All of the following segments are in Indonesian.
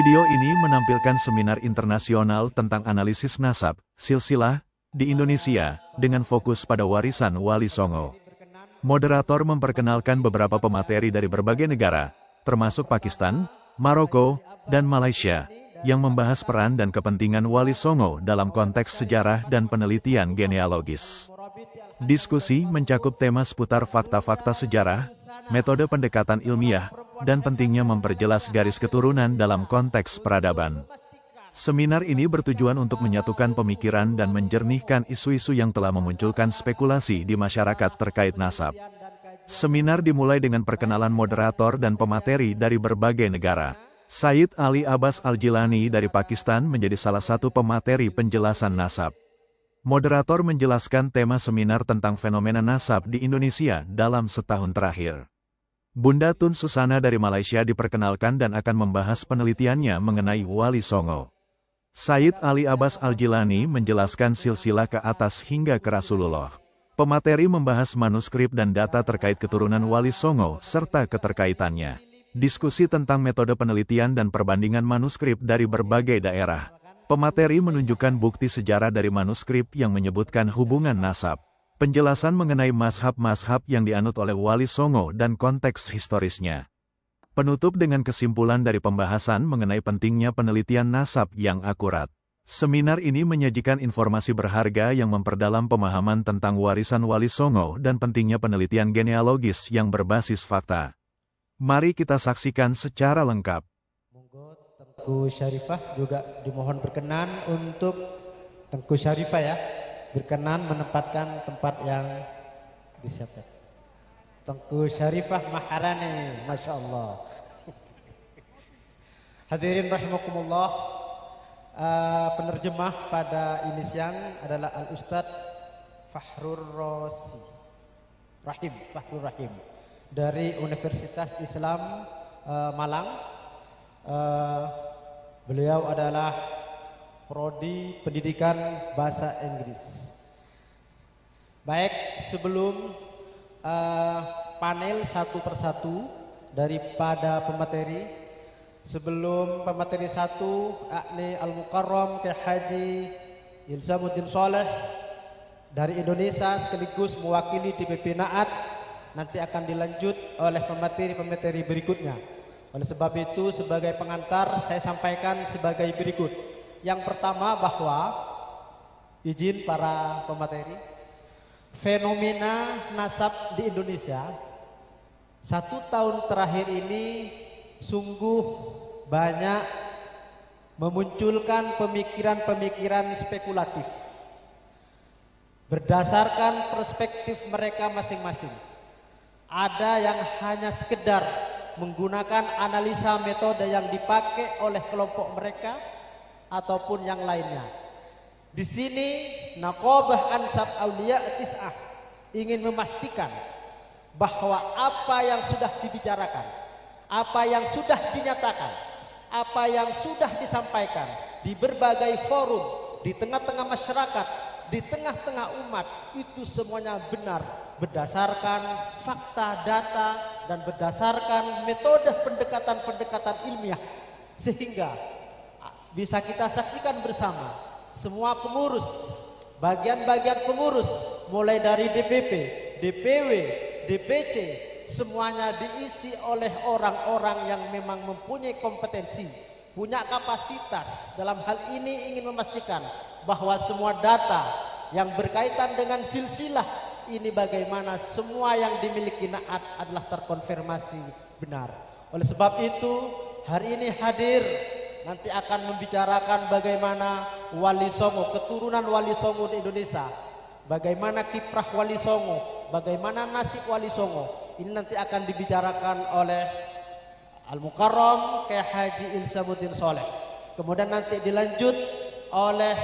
Video ini menampilkan seminar internasional tentang analisis nasab, silsilah, di Indonesia, dengan fokus pada warisan Wali Songo. Moderator memperkenalkan beberapa pemateri dari berbagai negara, termasuk Pakistan, Maroko, dan Malaysia, yang membahas peran dan kepentingan Wali Songo dalam konteks sejarah dan penelitian genealogis. Diskusi mencakup tema seputar fakta-fakta sejarah, metode pendekatan ilmiah, dan pentingnya memperjelas garis keturunan dalam konteks peradaban. Seminar ini bertujuan untuk menyatukan pemikiran dan menjernihkan isu-isu yang telah memunculkan spekulasi di masyarakat terkait nasab. Seminar dimulai dengan perkenalan moderator dan pemateri dari berbagai negara. Sayyid Ali Abbas Al-Jilani dari Pakistan menjadi salah satu pemateri penjelasan nasab. Moderator menjelaskan tema seminar tentang fenomena nasab di Indonesia dalam setahun terakhir. Bunda Tun Susana dari Malaysia diperkenalkan dan akan membahas penelitiannya mengenai Wali Songo. Sayyid Ali Abbas Al-Jilani menjelaskan silsilah ke atas hingga ke Rasulullah. Pemateri membahas manuskrip dan data terkait keturunan Wali Songo serta keterkaitannya. Diskusi tentang metode penelitian dan perbandingan manuskrip dari berbagai daerah. Pemateri menunjukkan bukti sejarah dari manuskrip yang menyebutkan hubungan nasab. Penjelasan mengenai mazhab-mazhab yang dianut oleh Wali Songo dan konteks historisnya. Penutup dengan kesimpulan dari pembahasan mengenai pentingnya penelitian nasab yang akurat. Seminar ini menyajikan informasi berharga yang memperdalam pemahaman tentang warisan Wali Songo dan pentingnya penelitian genealogis yang berbasis fakta. Mari kita saksikan secara lengkap. Monggo Tengku Syarifah juga dimohon berkenan untuk Tengku Syarifah ya, berkenan menempatkan tempat yang disiapkan. Tengku Syarifah Maharani, Masya Allah. Hadirin rahimakumullah, penerjemah pada ini siang adalah Al-Ustadz Fahrur Rosi Rahim, Fahrur Rahim dari Universitas Islam Malang. Beliau adalah Prodi Pendidikan Bahasa Inggris. Baik, sebelum panel satu persatu daripada pemateri, sebelum pemateri satu yakni Al-Mukarram Kiai Haji Ilzamuddin Sholeh dari Indonesia sekaligus mewakili DPP Naat, nanti akan dilanjut oleh pemateri-pemateri berikutnya. Oleh sebab itu sebagai pengantar saya sampaikan sebagai berikut. Yang pertama bahwa izin para pemateri, fenomena nasab di Indonesia 1 tahun terakhir ini sungguh banyak memunculkan pemikiran-pemikiran spekulatif berdasarkan perspektif mereka masing-masing. Ada yang hanya sekedar menggunakan analisa metode yang dipakai oleh kelompok mereka ataupun yang lainnya. Di sini Naqabah Ansab Aulia Tis'ah ingin memastikan bahwa apa yang sudah dibicarakan, apa yang sudah dinyatakan, apa yang sudah disampaikan di berbagai forum, di tengah-tengah masyarakat, di tengah-tengah umat, itu semuanya benar berdasarkan fakta, data, dan berdasarkan metode pendekatan-pendekatan ilmiah, sehingga bisa kita saksikan bersama semua pengurus, bagian-bagian pengurus mulai dari DPP, DPW, DPC, semuanya diisi oleh orang-orang yang memang mempunyai kompetensi, punya kapasitas dalam hal ini, ingin memastikan bahwa semua data yang berkaitan dengan silsilah ini bagaimana semua yang dimiliki Naat adalah terkonfirmasi benar. Oleh sebab itu hari ini hadir, nanti akan membicarakan bagaimana Wali Songo, keturunan Wali Songo di Indonesia, bagaimana kiprah Wali Songo, bagaimana nasib Wali Songo. Ini nanti akan dibicarakan oleh Al-Mukarram Kiai Haji Ilzamuddin Sholeh. Kemudian nanti dilanjut oleh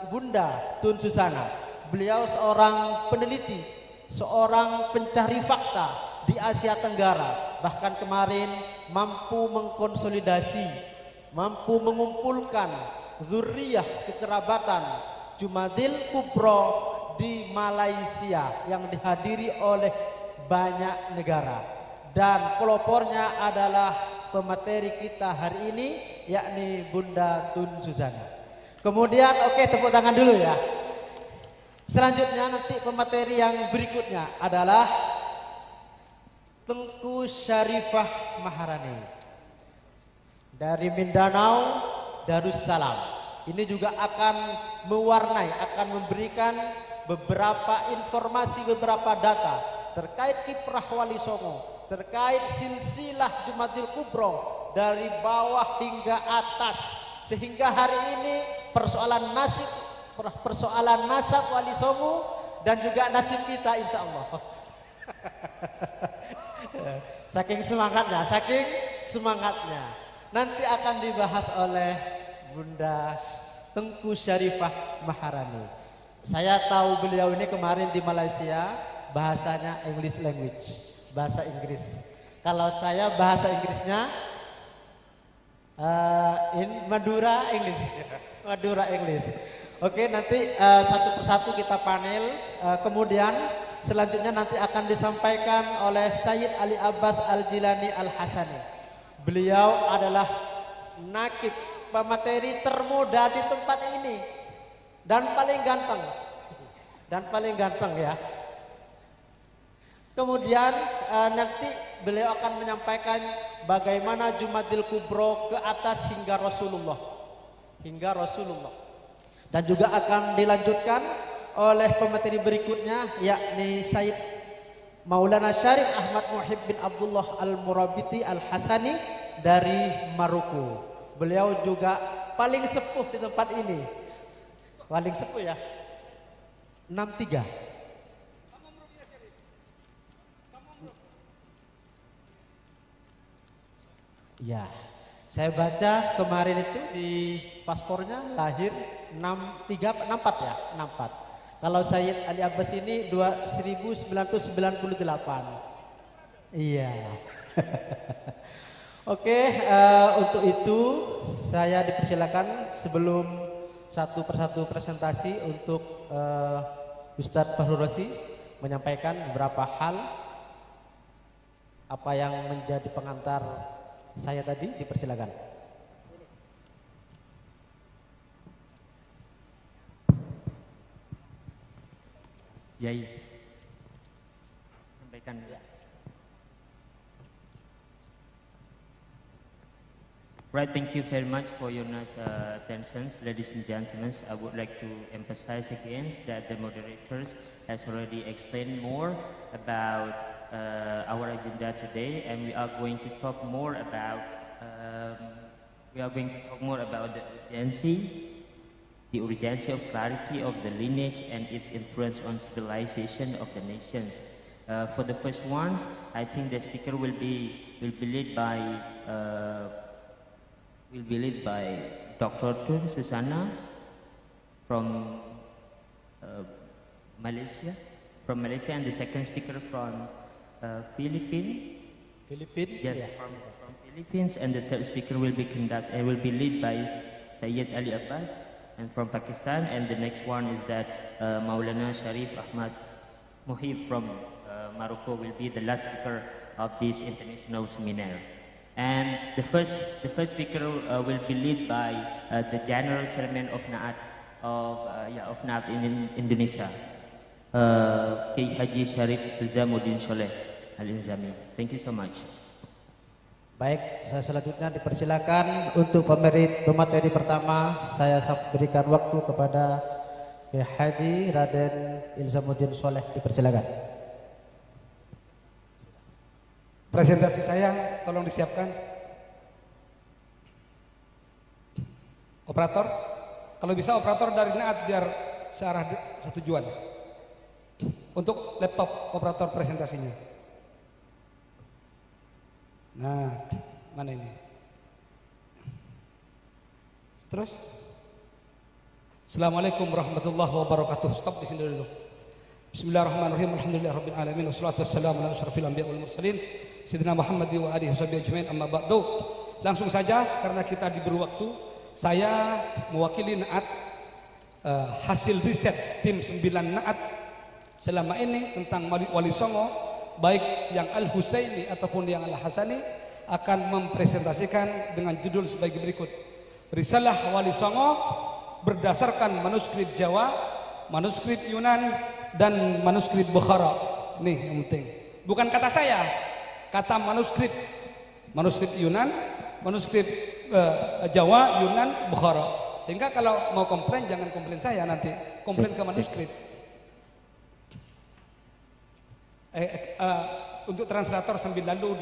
Bunda Tun Susana. Beliau seorang peneliti, seorang pencari fakta di Asia Tenggara. Bahkan kemarin mampu mengkonsolidasi, mampu mengumpulkan zuriyah kekerabatan Jumadil Kubro di Malaysia yang dihadiri oleh banyak negara. Dan pelopornya adalah pemateri kita hari ini, yakni Bunda Tun Susana. Kemudian tepuk tangan dulu ya. Selanjutnya nanti pemateri yang berikutnya adalah Tengku Syarifah Maharani dari Mindanao Darussalam. Ini juga akan mewarnai, akan memberikan beberapa informasi, beberapa data terkait kiprah Wali Songo, terkait silsilah Jumatil Kubro dari bawah hingga atas, sehingga hari ini persoalan nasab Wali Songo dan juga nasib kita insya Allah. Saking semangatnya nanti akan dibahas oleh Bunda Tengku Syarifah Maharani. Saya tahu beliau ini kemarin di Malaysia bahasanya English language, bahasa Inggris. Kalau saya bahasa Inggrisnya Madura English. Madura English. Oke, nanti satu persatu kita panel. Kemudian selanjutnya nanti akan disampaikan oleh Sayyid Ali Abbas Al-Jilani Al-Hasani. Beliau adalah nakib pemateri termuda di tempat ini dan paling ganteng ya. Kemudian nanti beliau akan menyampaikan bagaimana Jumatil Kubro ke atas hingga Rasulullah. Dan juga akan dilanjutkan oleh pemateri berikutnya, yakni Sayyid Maulana Syarif Ahmad Muhib bin Abdullah Al-Murabiti Al-Hasani dari Maroko. Beliau juga paling sepuh di tempat ini. Paling sepuh ya, 63. Ya, saya baca kemarin itu di paspornya lahir 64 ya, 64. Kalau Sayyid Ali Abbas ini 1998. Iya. Oke, untuk itu saya dipersilakan sebelum satu persatu presentasi untuk Ustadz Fahrul Razi menyampaikan beberapa hal apa yang menjadi pengantar saya tadi, dipersilakan. Yai, sampaikan ya. Right, thank you very much for your nice attention, ladies and gentlemen. I would like to emphasize again that the moderators has already explained more about our agenda today, and we are going to talk more about the urgency of clarity of the lineage and its influence on civilization of the nations. For the first ones, I think the speaker will be led by Dr. Tun Susana from Malaysia, and the second speaker from Philippines. Yes, yeah. from Philippines, and the third speaker will be led by Sayyid Ali Abbas, and from Pakistan, and the next one is that Maulana Sharif Ahmad Muhib from Morocco will be the last speaker of this international seminar. And the first speaker will be led by the General Chairman of NAAT of NAAT in Indonesia, Kiai Haji Syarif Ilzamuddin Sholeh Al-Inzami. Thank you so much. Baik, saya selanjutnya dipersilakan untuk pemateri pertama. Saya berikan waktu kepada Kiai Haji Raden Ilzamuddin Sholeh, dipersilakan. Presentasi saya tolong disiapkan. Operator, kalau bisa operator dari NAAT biar searah setujuan. Untuk laptop operator presentasinya. Nah, mana ini? Terus? Assalamualaikum warahmatullahi wabarakatuh. Stop di sini dulu. Bismillahirrahmanirrahim. Alhamdulillahirabbil alamin wassalatu wassalamu ala asyrafil anbiya'i wal mursalin sayyidina Muhammad wa alihi washabihi ajmain, amma ba'du. Langsung saja karena kita diberi waktu, saya mewakili NAAT hasil riset tim 9 NAAT selama ini tentang Wali Songo, baik yang Al-Husaini ataupun yang Al-Hasani, akan mempresentasikan dengan judul sebagai berikut. Risalah Wali Songo berdasarkan manuskrip Jawa, manuskrip Yunan, dan manuskrip Bukhara. Ini yang penting. Bukan kata saya, kata manuskrip. Manuskrip Yunan, manuskrip Jawa, Yunan, Bukhara. Sehingga kalau mau komplain jangan komplain saya nanti, komplain ke manuskrip. Untuk translator sambil lalu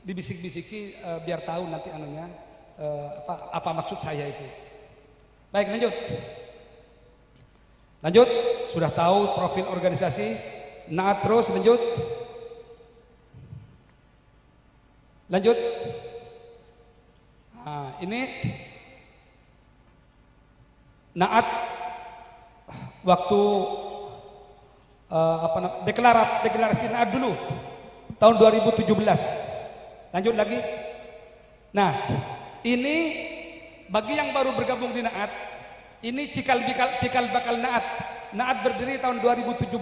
dibisik-bisiki biar tahu nanti anunya apa maksud saya itu. Baik, lanjut. Lanjut, sudah tahu profil organisasi. Naat terus, lanjut. Lanjut. Nah, ini Naat waktu deklarasi Naat dulu tahun 2017. Lanjut lagi. Nah, ini bagi yang baru bergabung di Naat, ini cikal bakal Naat. Naat berdiri tahun 2017,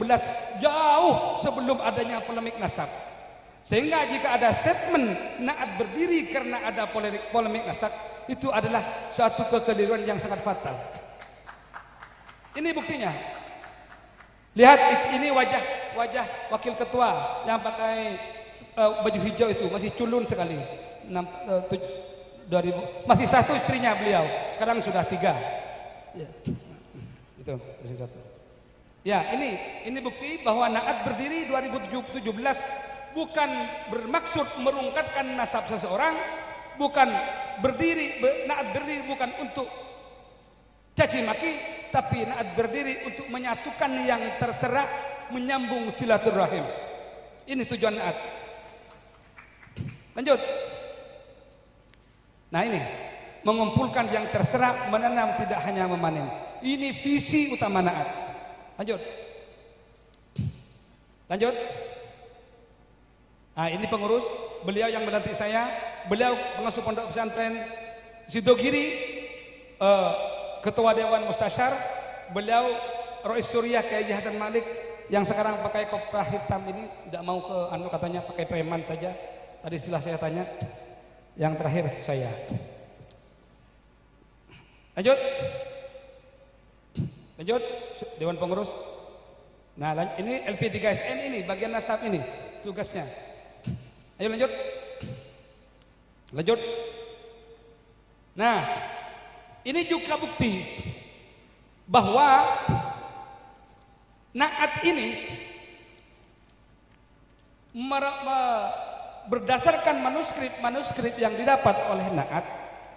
jauh sebelum adanya polemik nasab. Sehingga jika ada statement Naat berdiri karena ada polemik nasab, itu adalah suatu kekeliruan yang sangat fatal. Ini buktinya. Lihat, ini wajah wakil ketua yang pakai baju hijau itu, masih culun sekali. 2000, masih satu istrinya beliau, sekarang sudah 3. Ya. Itu masih 1. Ya, ini bukti bahwa Naat berdiri 2017 bukan bermaksud merungkatkan nasab seseorang, bukan Naat berdiri bukan untuk caci maki, tapi Naat berdiri untuk menyatukan yang terserak, menyambung silaturahim. Ini tujuan Naat. Lanjut. Nah, ini mengumpulkan yang terserak, menanam tidak hanya memanen. Ini visi utama Naat. Lanjut. Lanjut. Nah, ini pengurus, beliau yang melantik saya, beliau pengasuh pondok pesantren Sidogiri, ketua Dewan Mustasyar, beliau Rois Suriah Kiai Hasan Malik yang sekarang pakai koprah hitam ini, tidak mau ke katanya pakai preman saja. Tadi setelah saya tanya, yang terakhir saya. Lanjut. Lanjut, Dewan Pengurus. Nah, ini LP3SN ini, bagian nasab ini, tugasnya. Ayo lanjut. Lanjut. Nah, ini juga bukti bahwa Naat ini berdasarkan manuskrip yang didapat oleh Naat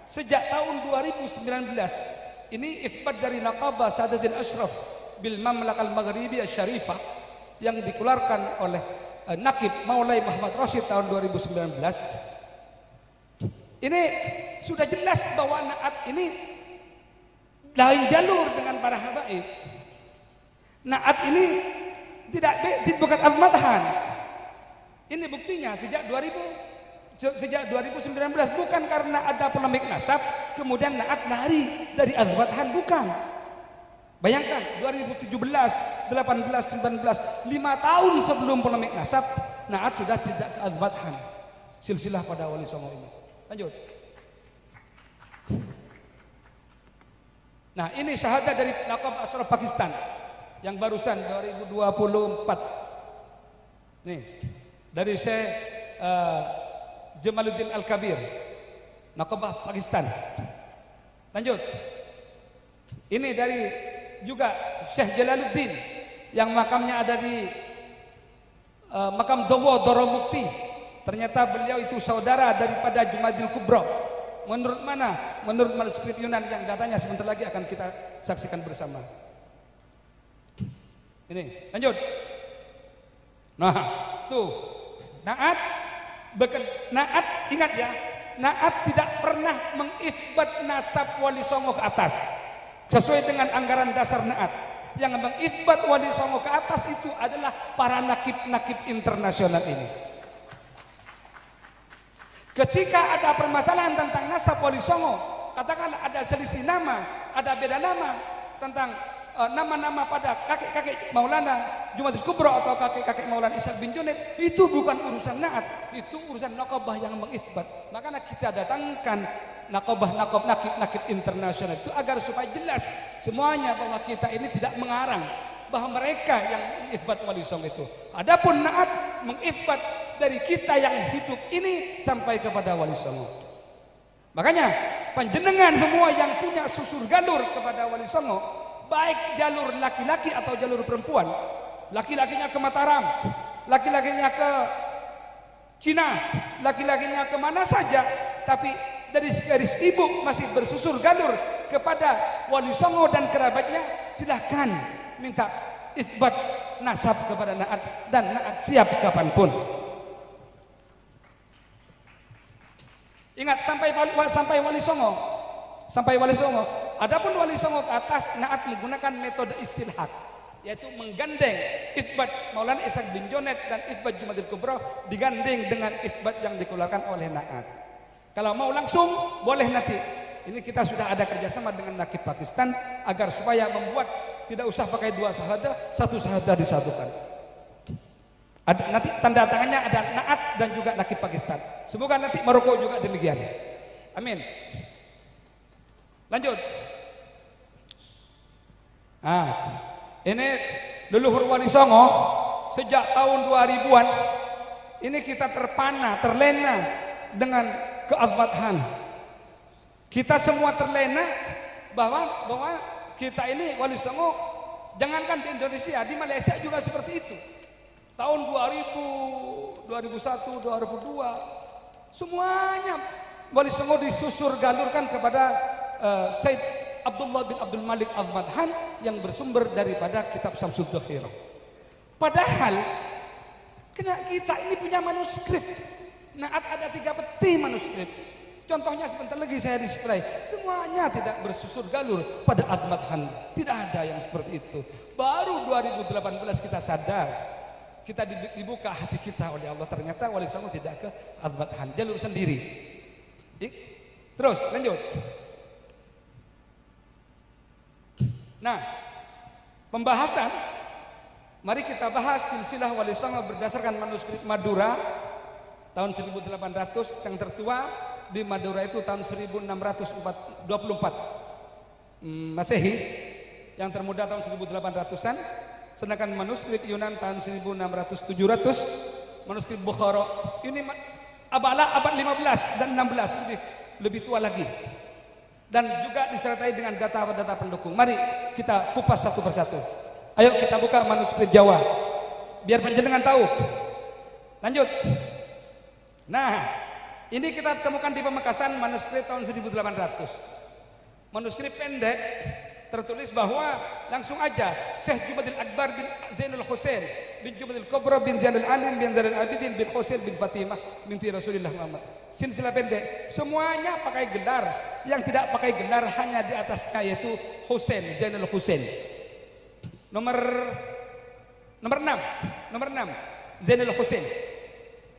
sejak tahun 2019. Ini isbat dari Naqabah Sadatil Ashraf bil Mamlakah Al-Maghribi Asy-Syarifah yang dikeluarkan oleh Naqib Maulai Muhammad Rasyid tahun 2019. Ini sudah jelas bahwa Naat ini lain jalur dengan para habaib. Naat ini bukan al-madhan. Ini buktinya sejak 2019, bukan karena ada polemik nasab kemudian Naat lari dari al-madhan, bukan. Bayangkan 2017, 18, 19, 5 tahun sebelum polemik nasab, Naat sudah tidak ke al-madhan. Silsilah pada Wali Songo ini. Lanjut. Nah, ini syahadat dari Naqab Ashraf Pakistan yang barusan 2024. Nih, dari Syekh Jamaluddin Al-Kabir, Naqabah Pakistan. Lanjut. Ini dari juga Syekh Jalaluddin yang makamnya ada di makam Dowo Doromukti. Ternyata beliau itu saudara daripada Jumadil Kubro. Menurut mana? Menurut manuskrip Yunan yang datanya sebentar lagi akan kita saksikan bersama. Ini, lanjut. Nah, tuh. Naat ingat ya, Naat tidak pernah mengisbat nasab Wali Songo ke atas sesuai dengan anggaran dasar Naat. Yang mengisbat Wali Songo ke atas itu adalah para nakib-nakib internasional ini. Ketika ada permasalahan tentang nasab Wali Songo, katakanlah ada selisih nama, ada beda nama tentang nama-nama pada kakek-kakek Maulana Jumadil Kubro atau kakek-kakek Maulana Ishaq bin Junaid, itu bukan urusan Na'at, itu urusan Naqabah yang mengisbat. Makanya kita datangkan nakib internasional itu agar supaya jelas semuanya bahwa kita ini tidak mengarang, bahwa mereka yang mengisbat Wali Songo itu. Adapun Na'at mengisbat dari kita yang hidup ini sampai kepada Wali Songo. Makanya panjenengan semua yang punya susur galur kepada Wali Songo, baik jalur laki-laki atau jalur perempuan, laki-lakinya ke Mataram, laki-lakinya ke Cina, laki-lakinya kemana saja, tapi dari garis ibu masih bersusur galur kepada Wali Songo dan kerabatnya, silahkan minta isbat nasab kepada Na'at, dan Na'at siap kapanpun. Ingat sampai Wali Songo, sampai Wali Songo. Adapun Wali Songo ke atas, Na'at menggunakan metode istilhat, yaitu menggandeng isbat Maulana Ishaq bin Junaid dan isbat Jumadil Kubro digandeng dengan isbat yang dikeluarkan oleh Na'at. Kalau mau langsung boleh nanti. Ini kita sudah ada kerjasama dengan Nakib Pakistan agar supaya membuat tidak usah pakai dua syahadah, satu syahadah disatukan. Nanti tanda tangannya ada Na'at dan juga Nakib Pakistan. Semoga nanti Maroko juga demikian. Amin. Lanjut. Ini leluhur Wali Songo sejak tahun 2000-an. Ini kita terpana, terlena dengan keazmatan. Kita semua terlena bahwa kita ini Wali Songo, jangankan di Indonesia, di Malaysia juga seperti itu. Tahun 2000, 2001, 2002, semuanya Wali Songo disusur galurkan kepada Said Abdullah bin Abdul Malik Azmadhan yang bersumber daripada kitab Samsud Dhakhirah. Padahal kita ini punya manuskrip. Na'at ada 3 peti manuskrip. Contohnya sebentar lagi saya display. Semuanya tidak bersusur galur pada Azmadhan. Tidak ada yang seperti itu. Baru 2018 kita sadar. Kita dibuka hati kita oleh Allah, ternyata Wali Songo tidak ke Azmadhan, jalur sendiri. Terus lanjut. Nah, pembahasan, mari kita bahas silsilah Wali Songo berdasarkan manuskrip Madura tahun 1800, yang tertua di Madura itu tahun 1624 Masehi, yang termuda tahun 1800-an. Sedangkan manuskrip Yunan tahun 1600-700, manuskrip Bukhara ini abad 15 dan 16, lebih tua lagi. Dan juga disertai dengan data-data pendukung. Mari kita kupas satu persatu. Ayo kita buka manuskrip Jawa, biar panjenengan tahu. Lanjut. Nah, ini kita temukan di Pamekasan manuskrip tahun 1800. Manuskrip pendek tertulis bahwa langsung aja Syekh Jumadil Akbar bin Zainul Husain bin Jumadil Kubra bin Zainul Alim bin Zainul Abidin bin Husain bin Fatimah binti Rasulullah Muhammad. Silsilah pendek, semuanya pakai gelar. Yang tidak pakai gelar hanya di atasnya, yaitu Husain, Zainul Husain. Nomor 6 Zainul Husain.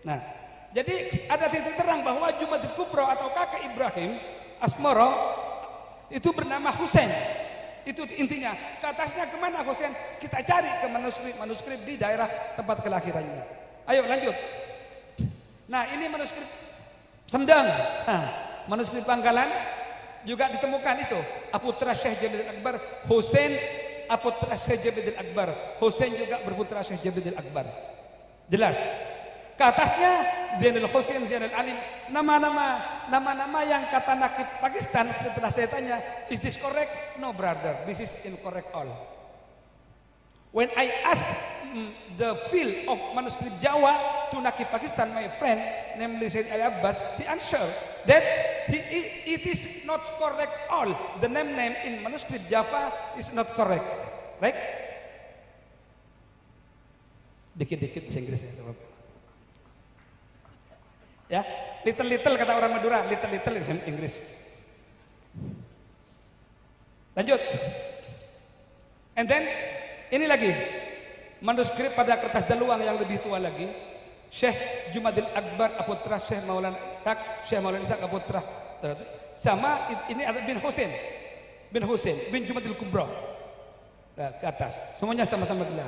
Nah, jadi ada titik terang bahwa Jumadil Kubra atau kakek Ibrahim Asmoro itu bernama Husain. Itu intinya. Ke atasnya kemana Husain? Kita cari ke manuskrip di daerah tempat kelahirannya. Ayo lanjut. Nah, ini manuskrip Sendang. Manuskrip Pangkalan juga ditemukan itu. Aputra Syekh Jabidil Akbar Husain, aputra Syekh Jabidil Akbar Husain juga berputra Syekh Jabidil Akbar. Jelas. Ke atasnya Zainul Husain, Zainul Alim, nama-nama yang kata Nakib Pakistan. Setelah saya tanya, is this correct? No brother, this is incorrect all. When I asked the field of manuscript Jawa to Nakib Pakistan, my friend, namely Said Ali Abbas, he answered that it is not correct all. The name in manuscript Java is not correct, right? Dikit-dikit bahasa Inggris ya, little kata orang Madura, little is Inggris. Lanjut. And then ini lagi manuskrip pada kertas daluang yang lebih tua lagi. Syekh Jumadil Akbar aputra Syekh Maulana Ishaq aputra. Sama ini ada bin Husain bin Jumadil Kubra. Nah, ke atas, semuanya sama-sama gelar.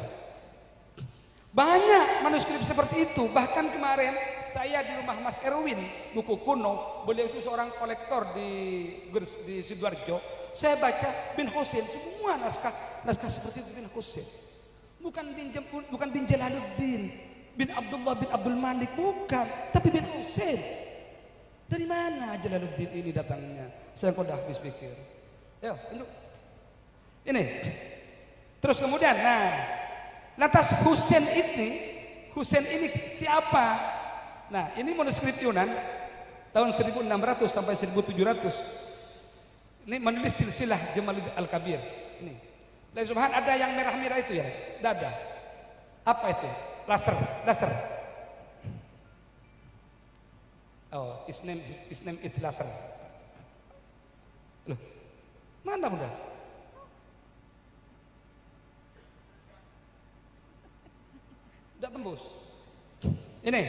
Banyak manuskrip seperti itu. Bahkan kemarin saya di rumah Mas Erwin, buku kuno. Beliau itu seorang kolektor di Sidoarjo. Saya baca bin Husain, semua naskah seperti itu bin Husain. Bukan bin Jalaluddin, bin Abdullah bin Abdul Malik, bukan, tapi bin Husain. Dari mana Jalaluddin ini datangnya? Saya kok dah habis pikir. Ya, ini. Terus kemudian, lantas Husain ini siapa? Nah, ini manuskrip Yunan tahun 1600 sampai 1700. Ini menulis silsilah Jamaluddin Al-Kabir. Ini. Lah subhan ada yang merah-merah itu ya, dada. Apa itu? Laser. Oh, his name is Laser. Loh, mana Bunda? Tidak tembus. Ini.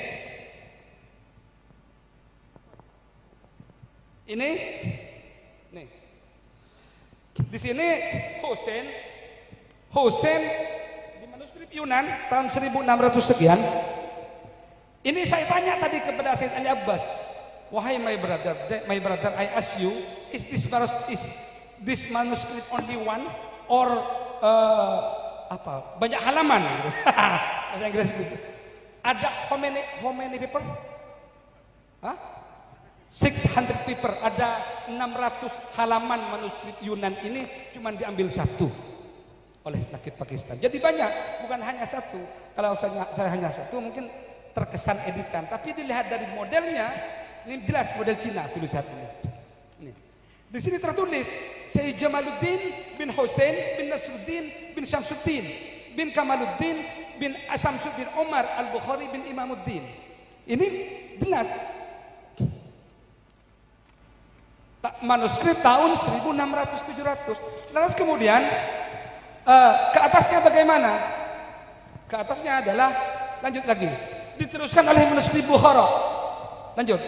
Nih. Di sini Husain di manuskrip Yunan tahun 1600 sekian. Ini saya tanya tadi kepada Sayyid Ali Abbas, wahai my brother, I ask you, is this manuscript only one or banyak halaman? Bahasa Inggris gitu. Ada how many paper? 600 paper. Ada 600 halaman manuskrip Yunan ini cuma diambil satu oleh Nakib Pakistan. Jadi banyak, bukan hanya satu. Kalau saya hanya satu mungkin terkesan editan, tapi dilihat dari modelnya, ini jelas model Cina tulisan ini. Di sini tertulis Sayyid Jamaluddin bin Husain bin Nasruddin bin Syamsuddin bin Kamaluddin bin Syamsuddin Umar Al-Bukhari bin Imamuddin. Ini jelas manuskrip tahun 1600-700. Lalu kemudian ke atasnya bagaimana? Ke atasnya adalah, lanjut lagi, diteruskan oleh manuskrip Bukhara. Lanjut,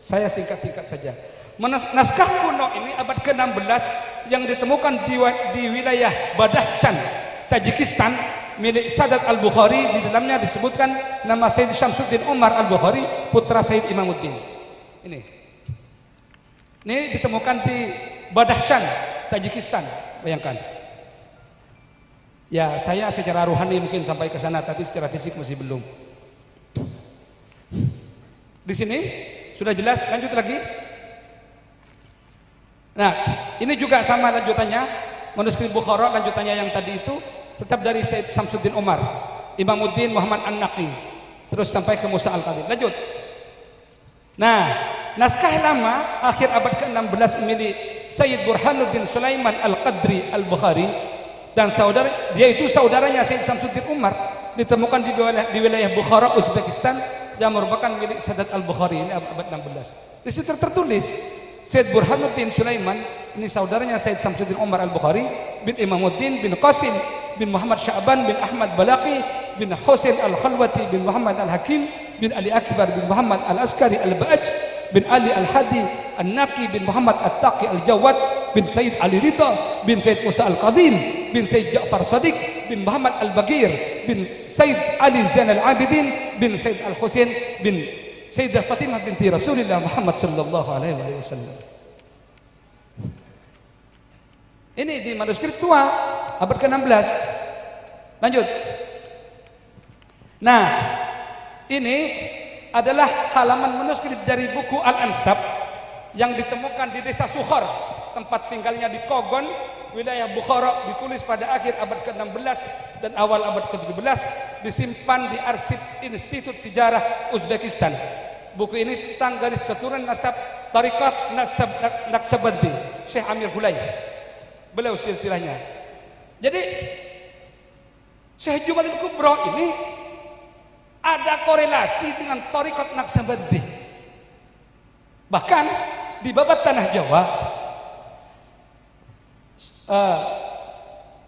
saya singkat-singkat saja. Naskah kuno ini abad ke-16 yang ditemukan di wilayah Badakhshan, Tajikistan, milik Sadat Al-Bukhari. Di dalamnya disebutkan nama Sayyid Syamsuddin Umar Al-Bukhari, putra Sayyid Imamuddin. Ini ditemukan di Badakhshan, Tajikistan. Bayangkan. Ya, saya secara rohani mungkin sampai ke sana, tapi secara fisik masih belum. Di sini sudah jelas. Lanjut lagi. Nah, ini juga sama lanjutannya, manuskrip Bukhara lanjutannya yang tadi itu, tetap dari Sayyid Syamsuddin Umar, Imamuddin Muhammad An-Naqi, terus sampai ke Musa Al-Qadir. Lanjut. Nah, naskah lama akhir abad ke-16 milik Sayyid Burhanuddin Sulaiman Al-Qadri Al-Bukhari dan dia itu saudaranya Sayyid Syamsuddin Umar, ditemukan di wilayah Bukhara, Uzbekistan, yang merupakan milik Sadat Al-Bukhari. Ini abad 16. Di situ tertulis Sayyid Burhanuddin Sulaiman, ini saudaranya Sayyid Syamsuddin Umar Al-Bukhari bin Imamuddin bin Qasim bin Muhammad Sya'ban bin Ahmad Balaqi bin Husain Al-Khalwati bin Muhammad Al-Hakim bin Ali Akbar bin Muhammad Al-Askari Al-Ba'aj bin Ali Al-Hadi An-Naqi bin Muhammad At-Taqi Al-Jawad bin Sayyid Ali Ridha bin Sayyid Musa Al-Qadim bin Sayyid Ja'far Sadiq bin Muhammad Al-Bagir bin Sayyid Ali Zain Al-Abidin bin Sayyid Al-Husain bin Sayyidah Fatimah binti Rasulullah Muhammad sallallahu alaihi wasallam. Ini di manuskrip tua abad ke-16. Lanjut. Nah, ini adalah halaman manuskrip dari buku Al-Ansab yang ditemukan di desa Sukhar, tempat tinggalnya di Kogon, wilayah Bukhara, ditulis pada akhir abad ke-16 dan awal abad ke-17, disimpan di arsip Institut Sejarah Uzbekistan. Buku ini tentang garis keturunan nasab Tarikat Naqsabandi Syekh Amir Hulay. Beliau silsilahnya. Jadi Syekh Jumaluddin Kubro ini ada korelasi dengan Tarikat Naqsabandi. Bahkan di babat tanah Jawa,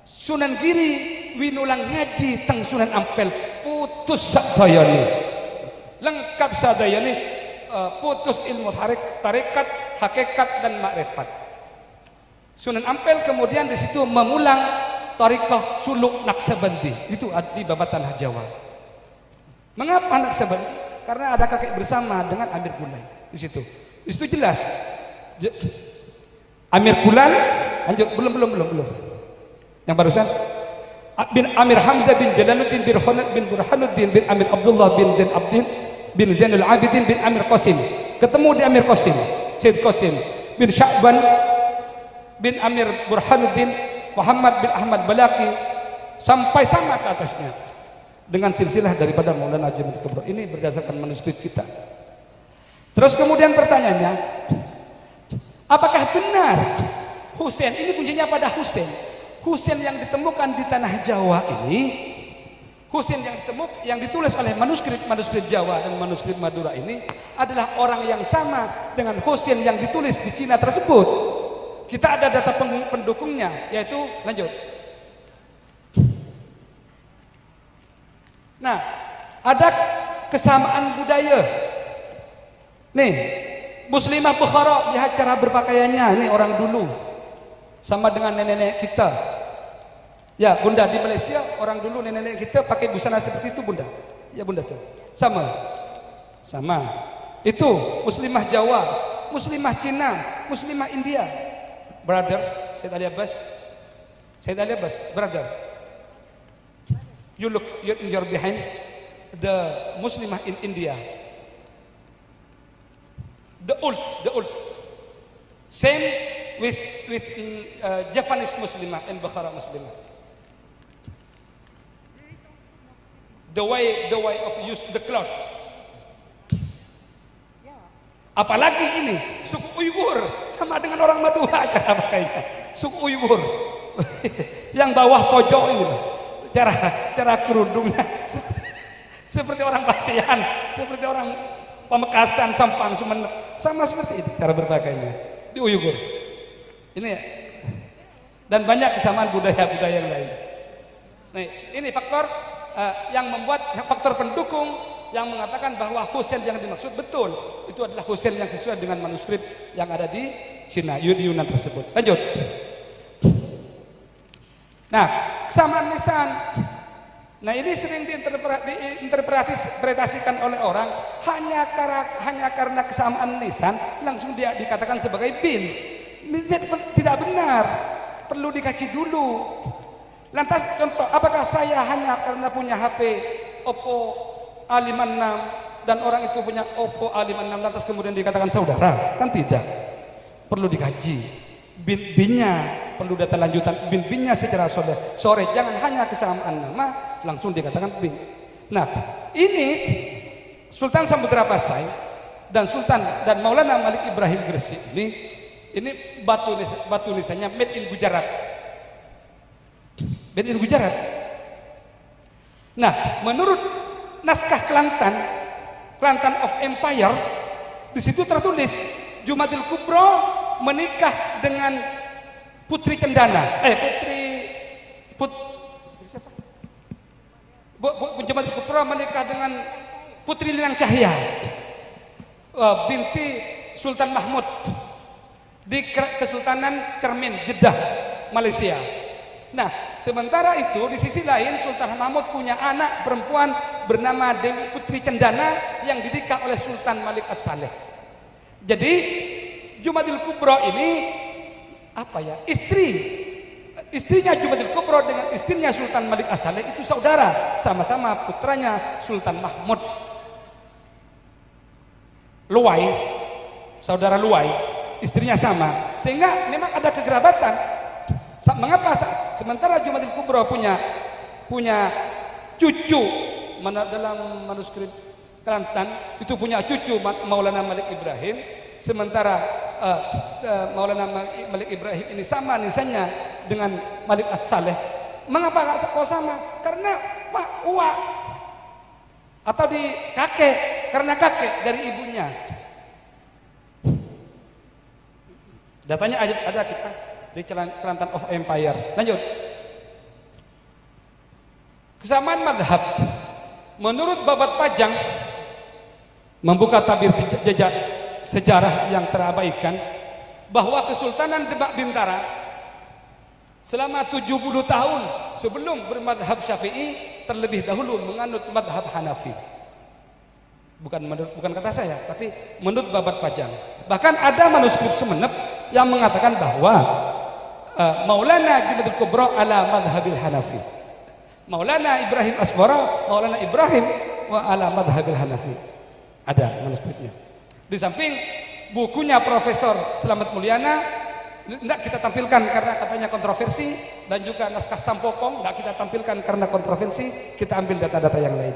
Sunan Giri winulang ngaji teng Sunan Ampel putus sadayani, lengkap sadayani, putus ilmu tarikat, hakikat dan makrifat. Sunan Ampel kemudian di situ mengulang Tariqah Suluk Naksabandi. Itu di Babat Tanah Jawa. Mengapa Naksabandi? Karena ada kakek bersama dengan Amir Kulal di situ. Di situ jelas. Amir Kulal, lanjut, belum. Yang barusan bin Amir Hamzah bin Jalaluddin bin Burhanuddin bin Amir Abdullah bin Zain Abdin bin Zainul Abidin bin Amir Qasim. Ketemu di Amir Qasim, Syed Qasim bin Sya'ban bin Amir Burhanuddin Muhammad bin Ahmad Balaki sampai sama ke atasnya dengan silsilah daripada Maulana Haji Muhammad Kubro. Ini berdasarkan manuskrip kita. Terus kemudian pertanyaannya, apakah benar Husain, ini kuncinya pada Husain yang ditemukan di tanah Jawa ini, Husain yang ditulis oleh manuskrip Jawa dan manuskrip Madura ini adalah orang yang sama dengan Husain yang ditulis di Cina tersebut. Kita ada data pendukungnya, yaitu, lanjut. Nah, ada kesamaan budaya. Nih, Muslimah Bukhara, lihat cara berpakaiannya. Ini orang dulu sama dengan nenek-nenek kita. Ya, Bunda, di Malaysia orang dulu nenek-nenek kita pakai busana seperti itu, Bunda. Ya, Bunda tuh. Sama. Itu Muslimah Jawa, Muslimah Cina, Muslimah India. Brother, Syed Ali Abbas, brother. You look in your behind the Muslimah in India. The old. Same with Japanese Muslimah and Bukhara Muslimah. The way of use the clothes. Apalagi ini suku Uighur sama dengan orang Madura cara pakainya. Suku Uighur yang bawah pojok ini loh. Cara kerudungnya seperti orang Pasian, seperti orang Pamekasan, Sampang, Sumeneb, sama seperti itu cara berpakaiannya di Uighur. Ini ya. Dan banyak kesamaan budaya-budaya yang lain. Nah, ini faktor yang membuat faktor pendukung yang mengatakan bahwa Husain yang dimaksud betul itu adalah Husain yang sesuai dengan manuskrip yang ada di Cina, Yunan tersebut. Lanjut. Nah, kesamaan lisan. Nah, ini sering diinterpretasikan oleh orang hanya karena kesamaan lisan langsung dia dikatakan sebagai bin. Tidak benar. Perlu dikaji dulu. Lantas contoh, apakah saya hanya karena punya HP Oppo A56 dan orang itu punya Oppo A56 lantas kemudian dikatakan saudara? Kan tidak. Perlu dikaji. Bin-binnya perlu data lanjutan. Bin-binnya secara sore. Jangan hanya kesamaan nama langsung dikatakan bin. Nah, ini Sultan Samudra Pasai dan Maulana Malik Ibrahim Gresik ini batu nisannya made in Gujarat. Made in Gujarat. Nah, menurut naskah Kelantan of Empire, di situ tertulis Jumadil Kubro menikah dengan Putri Cendana. Jumadil Kubro menikah dengan Putri Linang Cahya, binti Sultan Mahmud di Kesultanan Cermin, Jeddah, Malaysia. Nah, sementara itu di sisi lain Sultan Mahmud punya anak perempuan bernama Dewi Putri Cendana yang dinikah oleh Sultan Malik As-Saleh. Jadi Jumadil Kubro ini istrinya Jumadil Kubro dengan istrinya Sultan Malik As-Saleh itu saudara, sama-sama putranya Sultan Mahmud. Luwai, saudara Luwai, istrinya sama, sehingga memang ada kekerabatan. Mengapa sementara Jumadil Kubro punya cucu dalam manuskrip Kelantan itu punya cucu Maulana Malik Ibrahim, sementara Maulana Malik Ibrahim ini sama nisannya dengan Malik As-Saleh. Mengapa kok sama? Karena Pak Uwa atau di kakek, karena kakek dari ibunya. Datanya ada kita di Kelantan of Empire. Lanjut. Kesamaan madhab menurut Babat Pajang membuka tabir jejak sejarah yang terabaikan bahwa Kesultanan Demak Bintara selama 70 tahun sebelum bermadhab Syafi'i terlebih dahulu menganut madhab Hanafi. Bukan kata saya, tapi menurut Babat Pajang. Bahkan ada manuskrip Semenep yang mengatakan bahwa Maulana Jumadil Kubra ala madhabil Hanafi, Maulana Ibrahim Asmara, Maulana Ibrahim wa ala madhabil Hanafi. Ada manuskripnya. Di samping bukunya Profesor Slamet Mulyana tidak kita tampilkan karena katanya kontroversi, dan juga naskah Sampokong tidak kita tampilkan karena kontroversi. Kita ambil data-data yang lain.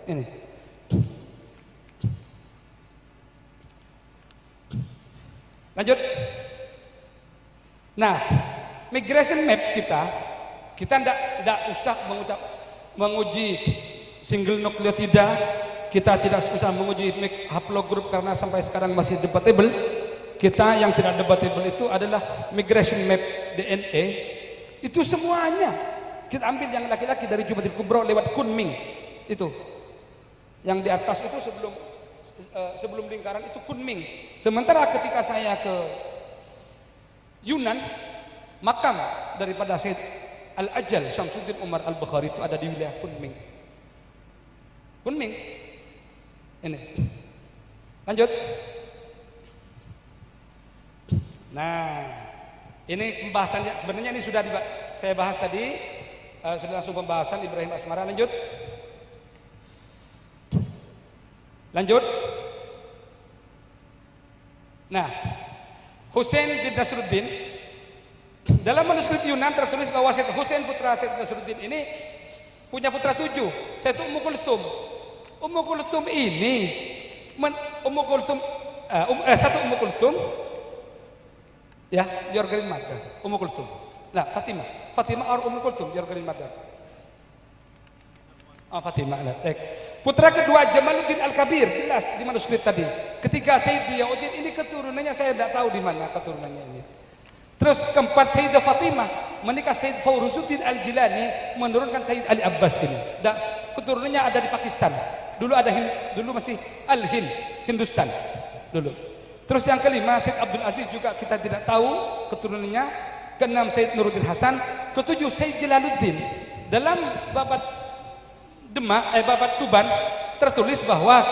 Ini. Lanjut. Nah, migration map kita tidak usah menguji single nukleotida, kita tidak usah menguji haplogroup karena sampai sekarang masih debatable. Kita yang tidak debatable itu adalah migration map DNA. Itu semuanya kita ambil yang laki-laki dari Jumadil Kubra lewat Kunming. Itu yang di atas itu sebelum lingkaran itu Kunming. Sementara ketika saya ke Yunan, makam daripada Syed Al-Ajal Syamsuddin Umar Al-Bukhari itu ada di wilayah Kunming. Kunming. Ini. Lanjut. Nah, ini pembahasannya sebenarnya ini sudah saya bahas tadi, sudah langsung pembahasan Ibrahim Asmara. Lanjut. Nah, Husain bin Nasruddin dalam manuskrip Yunan tertulis bahwa Syed Husain putra Syed Nasruddin ini punya putra 7. Satu Ummu Kulthum. Ummu Kulthum ini satu Ummu Kulthum ya, your grandmother, Ummu Kulthum. Nah, Fatimah or Ummu Kulthum, your grandmother. Fatimah. Putra kedua Jamaluddin Al-Kabir, jelas di manuskrip tadi. Ketiga Sayyid Diyauddin, ini keturunannya saya tidak tahu di mana keturunannya ini. Terus keempat Sayyidah Fatimah menikah Sayyid Fauruzuddin Al-Jilani, menurunkan Sayyid Ali Abbas ini. Keturunannya ada di Pakistan. Dulu masih Al-Hind, Hindustan dulu. Terus yang kelima Sayyid Abdul Aziz juga kita tidak tahu keturunannya. Keenam Sayyid Nuruddin Hasan. Ketujuh Sayyid Jalaluddin. Dalam Babat Tuban tertulis bahwa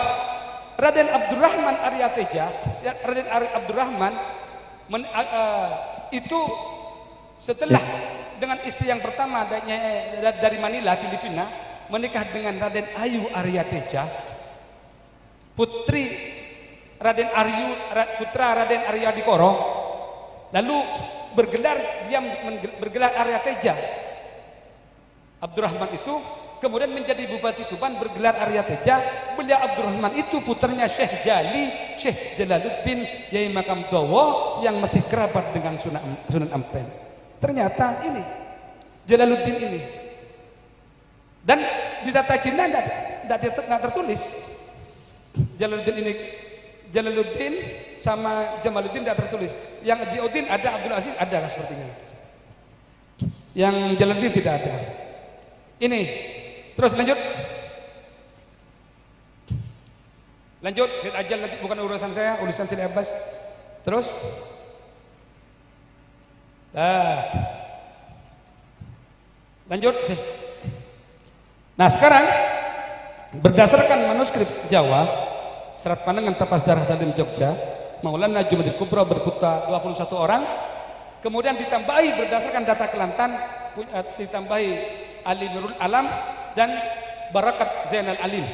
Raden Abdurrahman Aryateja, Raden Abdurrahman itu setelah dengan istri yang pertama dari Manila, Filipina, menikah dengan Raden Ayu Aryateja, putri Raden Aryu, putra Raden Arya Dikoro, lalu bergelar Aryateja. Abdurrahman itu kemudian menjadi Bupati Tuban, bergelar Aryateja. Beliau Abdurrahman itu putranya Syekh Jalaluddin Yai Makam Dowo yang masih kerabat dengan Sunan Ampel. Ternyata ini Jalaluddin ini, dan di data Cina tidak tertulis Jalaluddin sama Jamaluddin tidak tertulis. Yang Diyauddin ada, Abdul Aziz ada sepertinya. Yang Jalaluddin tidak ada. Ini terus lanjut Syed Ajal, nanti bukan urusan saya, urusan Syed Abbas. Terus lanjut. Nah, sekarang berdasarkan manuskrip Jawa, Serat Pandangan Tapas Darah Dalim Jogja, Maulana Jumadil Kubra berputra 21 orang. Kemudian ditambahi berdasarkan data Kelantan, ditambahi Ali Nurul Alam dan Barakat Zainal Alim.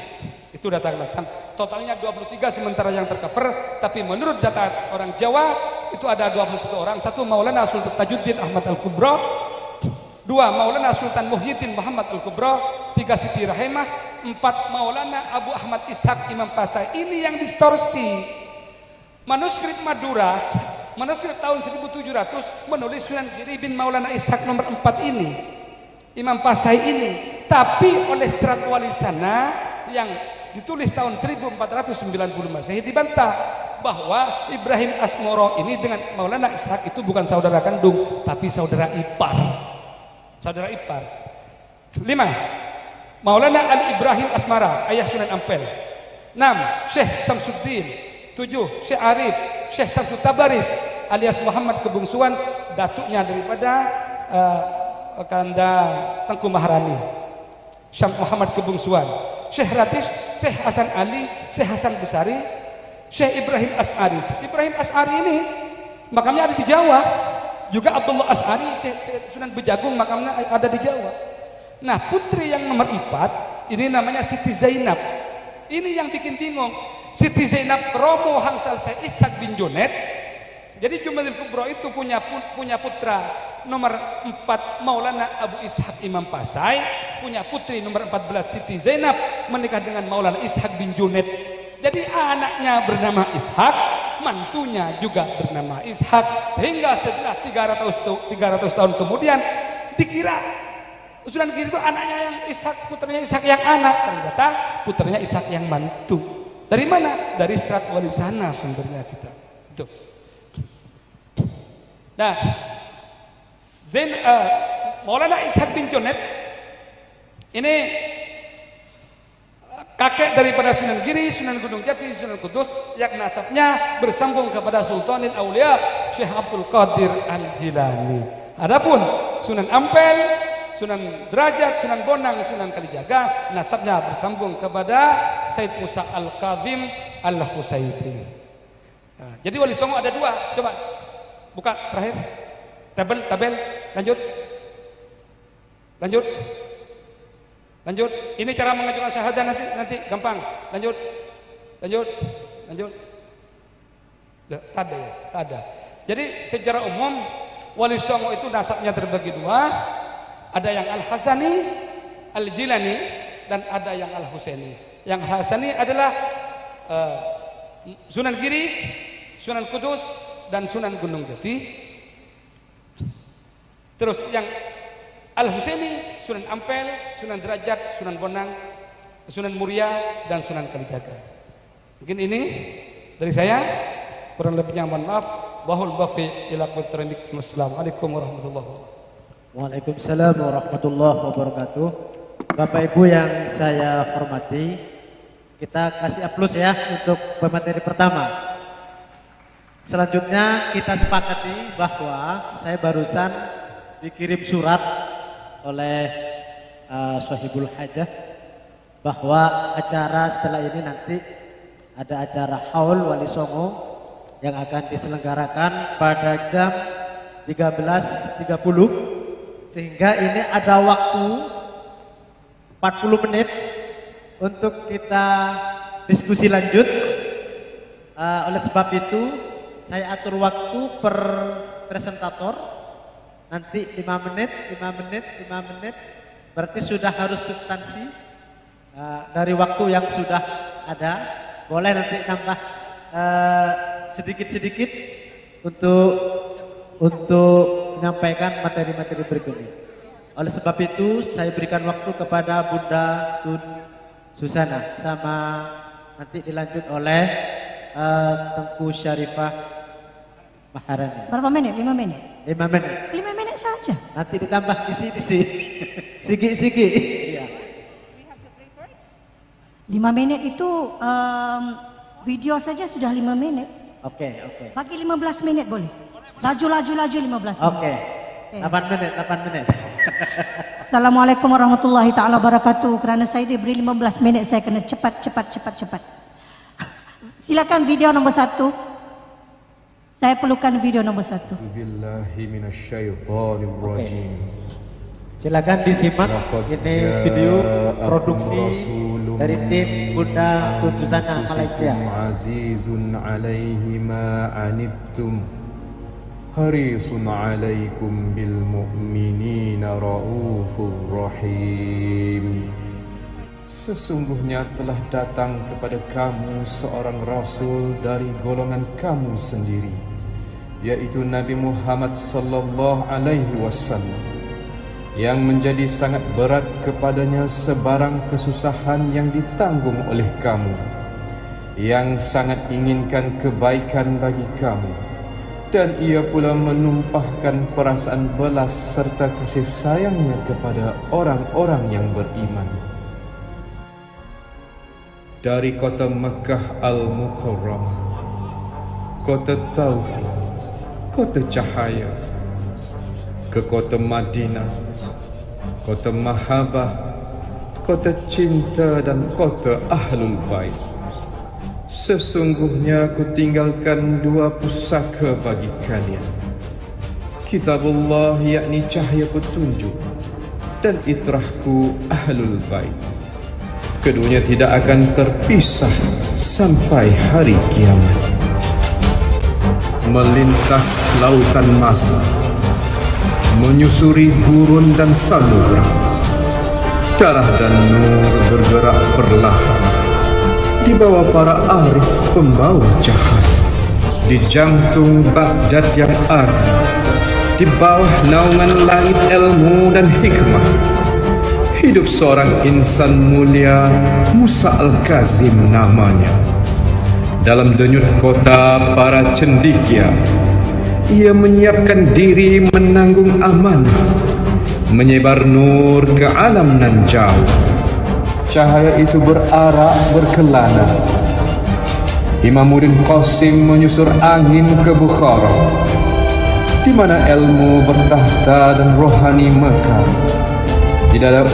Itu data Kelantan. Totalnya 23 sementara yang tercover, tapi menurut data orang Jawa itu ada 21 orang. Satu Maulana Sultan Tajuddin Ahmad Al-Kubra, dua Maulana Sultan Muhyiddin Muhammad Al-Kubra, tiga Siti Rahimah, empat Maulana Abu Ahmad Ishaq Imam Pasai. Ini yang distorsi. Manuskrip Madura, manuskrip tahun 1700 menulis Sunan Giri bin Maulana Ishaq nomor 4 ini, Imam Pasai ini, tapi oleh Serat Wali Sana yang ditulis tahun 1490 Masehi dibantah bahwa Ibrahim Asmoro ini dengan Maulana Ishaq itu bukan saudara kandung, tapi saudara ipar. Saudara ipar. 5. Maulana Ali Ibrahim Asmara, ayah Sunan Ampel. 6. Syekh Samsuddin. 7. Syekh Arif, Syekh Samsud Tabaris alias Muhammad Kebungsuan, datuknya daripada Kanda Tengku Maharani, Syekh Muhammad Kebungsuan, Syekh Ratish, Syekh Hasan Ali, Syekh Hasan Besari, Syekh Ibrahim As'ari. Ibrahim As'ari ini makamnya ada di Jawa. Juga Abdullah As'ari, Syekh Sunan Bejagung makamnya ada di Jawa. Nah, putri yang nomor 4 ini namanya Siti Zainab. Ini yang bikin bingung. Siti Zainab Romo Hangsal Syekh Ishak bin Junaid. Jadi Jumail Kubro itu punya putra nomor 4 Maulana Abu Ishak Imam Pasai, punya putri nomor 14 Siti Zainab menikah dengan Maulana Ishak bin Junaid. Jadi anaknya bernama Ishak, mantunya juga bernama Ishak, sehingga setelah 300 tahun kemudian dikira Sunan Giri itu anaknya yang Ishak, putranya Ishak yang anak, ternyata putranya Ishak yang mantu. Dari mana? Dari Serat Wali sana sumbernya kita. Itu. Nah, Maulana Ishak bin Junaid ini kakek daripada Sunan Giri, Sunan Gunung Jati, Sunan Kudus yang nasabnya bersambung kepada Sultanul Aulia Syekh Abdul Qadir Al-Jilani. Adapun Sunan Ampel, Sunan Derajat, Sunan Bonang, Sunan Kalijaga nasabnya bersambung kepada Said Musa Al-Kazim Al-Husaiti. Nah, jadi Wali Songo ada 2. Coba buka terakhir. Tabel, lanjut. Ini cara mengajukan syahadah nanti gampang. Lanjut. Tak ada. Jadi secara umum Wali Songo itu nasabnya terbagi 2. Ada yang Al-Hasani, Al-Jilani, dan ada yang Al-Husaini. Yang Hasani adalah Sunan Giri, Sunan Kudus, dan Sunan Gunung Jati. Terus yang Al-Husaini, Sunan Ampel, Sunan Derajat, Sunan Bonang, Sunan Muria, dan Sunan Kalijaga. Mungkin ini dari saya, kurang lebihnya mohon maaf. Wahul baqi ila qutramik. Wassalamualaikum warahmatullahi wabarakatuh. Waalaikumsalam warahmatullahi wabarakatuh. Bapak Ibu yang saya hormati, kita kasih aplaus ya untuk pemateri pertama. Selanjutnya kita sepakati bahwa saya barusan dikirim surat oleh Sohibul Hajah bahwa acara setelah ini nanti ada acara Haul Wali Songo yang akan diselenggarakan pada jam 13.30, sehingga ini ada waktu 40 menit untuk kita diskusi lanjut. Oleh sebab itu saya atur waktu per presentator nanti 5 menit, berarti sudah harus substansi dari waktu yang sudah ada. Boleh nanti nambah sedikit-sedikit untuk menyampaikan materi-materi berikutnya. Oleh sebab itu saya berikan waktu kepada Bunda Tun Susana, sama nanti dilanjut oleh Tengku Syarifah Maharani. Berapa menit? 5 menit? 5 menit. 5 menit saja. Nanti ditambah isi. Sigi. Iya. 5 menit itu video saja sudah 5 menit. Oke. Bagi 15 menit boleh. Laju 15 menit. Oke. 8 menit. Assalamualaikum warahmatullahi taala wabarakatuh. Kerana saya diberi 15 menit, saya kena cepat. Silakan video nomor 1. Saya perlukan video nomor 1. Billahi minasyaitonirrajim. Silakan disimak ini video produksi dari tim Bunda Tun Susana Malaysia. Azizun alaihi ma anittum harisun alaikum bil mu'minina raufur rahim. Sesungguhnya telah datang kepada kamu seorang rasul dari golongan kamu sendiri, yaitu Nabi Muhammad sallallahu alaihi wasallam, yang menjadi sangat berat kepadanya sebarang kesusahan yang ditanggung oleh kamu, yang sangat inginkan kebaikan bagi kamu, dan ia pula menumpahkan perasaan belas serta kasih sayangnya kepada orang-orang yang beriman. Dari kota Makkah Al-Mukarramah, kota tauhid, kota cahaya, ke kota Madinah, kota mahabbah, kota cinta dan kota Ahlul Bait. Sesungguhnya aku tinggalkan dua pusaka bagi kalian, Kitabullah yakni cahaya petunjuk, dan itrahku Ahlul Bait. Keduanya tidak akan terpisah sampai hari kiamat. Melintas lautan masa, menyusuri gurun dan samudra, darah dan nur bergerak perlahan di bawah para arif pembawa cahaya, di jantung Baghdad yang agung, di bawah naungan langit ilmu dan hikmah, hidup seorang insan mulia, Musa Al-Kazim namanya. Dalam denyut kota para cendekia, ia menyiapkan diri menanggung amanah, menyebar nur ke alam nan jauh. Cahaya itu berarak berkelana. Imamuddin Qasim menyusur angin ke Bukhara, di mana ilmu bertahta dan rohani mekar. Tidak ada